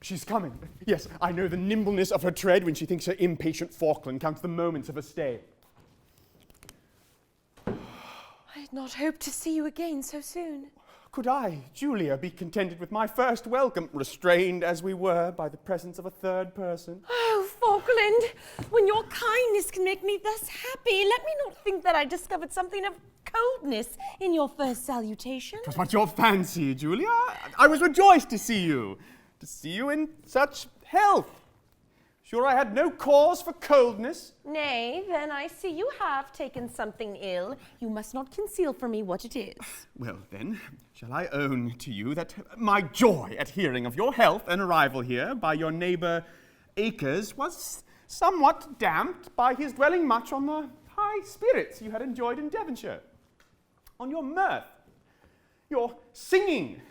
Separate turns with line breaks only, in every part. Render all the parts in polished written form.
She's coming. Yes, I know the nimbleness of her tread when she thinks her impatient Faukland counts the moments of her stay.
I had not hoped to see you again so soon.
Could I, Julia, be contented with my first welcome, restrained as we were by the presence of a third person?
Oh, Faukland, when your kindness can make me thus happy, let me not think that I discovered something of coldness in your first salutation.
'Twas but your fancy, Julia. I was rejoiced to see you in such health. Sure I had no cause for coldness.
Nay, then I see you have taken something ill. You must not conceal from me what it is.
Well, then, shall I own to you that my joy at hearing of your health and arrival here by your neighbour Acres was somewhat damped by his dwelling much on the high spirits you had enjoyed in Devonshire, on your mirth, your singing,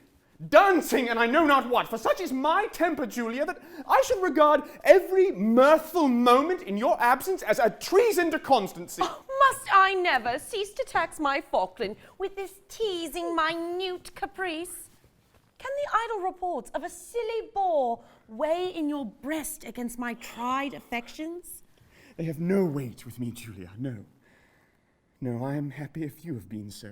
dancing, and I know not what, for such is my temper, Julia, that I should regard every mirthful moment in your absence as a treason to constancy.
Oh, must I never cease to tax my Faukland with this teasing, minute caprice? Can the idle reports of a silly bore weigh in your breast against my tried affections?
They have no weight with me, Julia, no. No, I am happy if you have been so.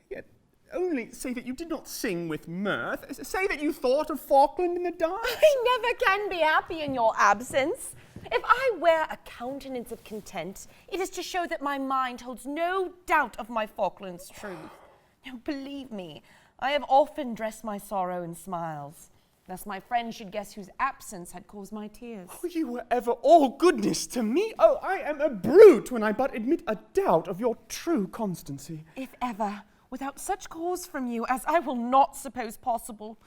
Yet only say that you did not sing with mirth. Say that you thought of Faukland in the dance.
I never can be happy in your absence. If I wear a countenance of content, it is to show that my mind holds no doubt of my Faukland's truth. Now, believe me, I have often dressed my sorrow in smiles, lest my friend should guess whose absence had caused my tears.
Oh, you were ever all goodness to me. Oh, I am a brute when I but admit a doubt of your true constancy.
If ever, without such cause from you, as I will not suppose possible,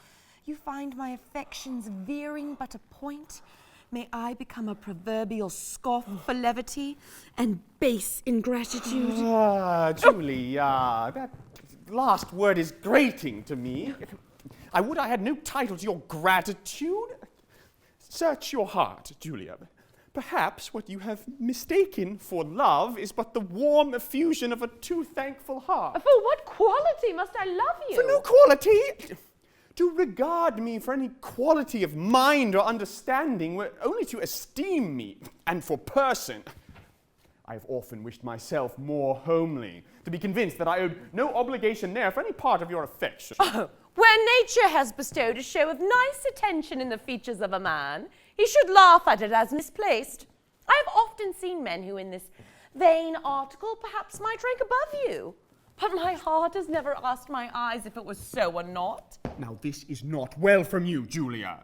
you find my affections veering but a point, may I become a proverbial scoff for levity and base ingratitude.
Ah, Julia, that last word is grating to me. I would I had no title to your gratitude. Search your heart, Julia. Perhaps what you have mistaken for love is but the warm effusion of a too thankful heart.
For what quality must I love you?
For no quality. To regard me for any quality of mind or understanding were only to esteem me, and for person. I have often wished myself more homely, to be convinced that I owed no obligation there for any part of your affection.
Oh, where nature has bestowed a show of nice attention in the features of a man, he should laugh at it as misplaced. I have often seen men who in this vain article perhaps might rank above you, but my heart has never asked my eyes if it was so or not.
Now this is not well from you, Julia.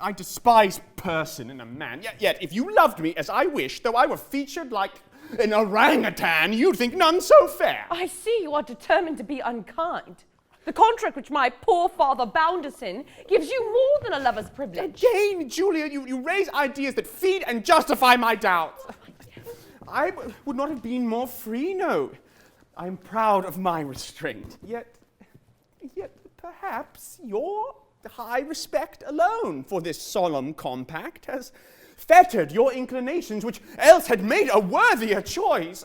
I despise person in a man, yet if you loved me as I wish, though I were featured like an orangutan, you'd think none so fair.
I see you are determined to be unkind. The contract which my poor father bound us in gives you more than a lover's privilege.
Again, Julia, you raise ideas that feed and justify my doubts. I would not have been more free, no. I am proud of my restraint, yet perhaps your high respect alone for this solemn compact has fettered your inclinations, which else had made a worthier choice.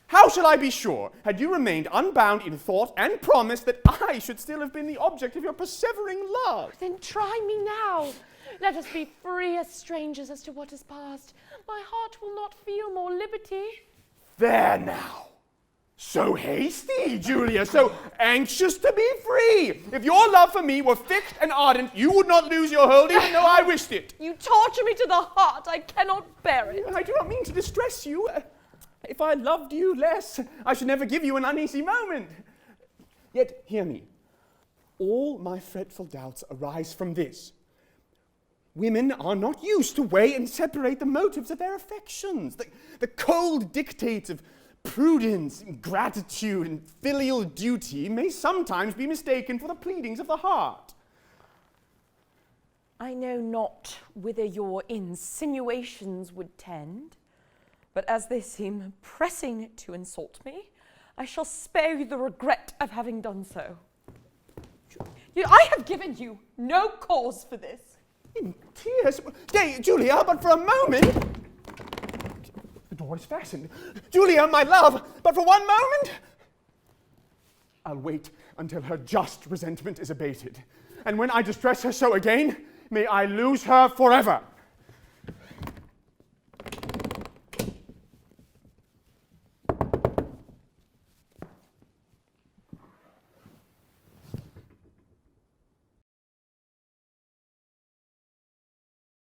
How shall I be sure, had you remained unbound in thought and promise, that I should still have been the object of your persevering love?
Then try me now. Let us be free as strangers as to what is past. My heart will not feel more liberty.
There now. So hasty, Julia, so anxious to be free. If your love for me were fixed and ardent, you would not lose your hold even though I wished it.
You torture me to the heart. I cannot bear it.
I do not mean to distress you. If I loved you less, I should never give you an uneasy moment. Yet, hear me. All my fretful doubts arise from this. Women are not used to weigh and separate the motives of their affections. The cold dictates of prudence, and gratitude, and filial duty may sometimes be mistaken for the pleadings of the heart.
I know not whither your insinuations would tend, but as they seem pressing to insult me, I shall spare you the regret of having done so. I have given you no cause for this.
In tears? Stay, Julia, but for a moment. The door is fastened. Julia, my love, but for one moment. I'll wait until her just resentment is abated, and when I distress her so again, may I lose her forever.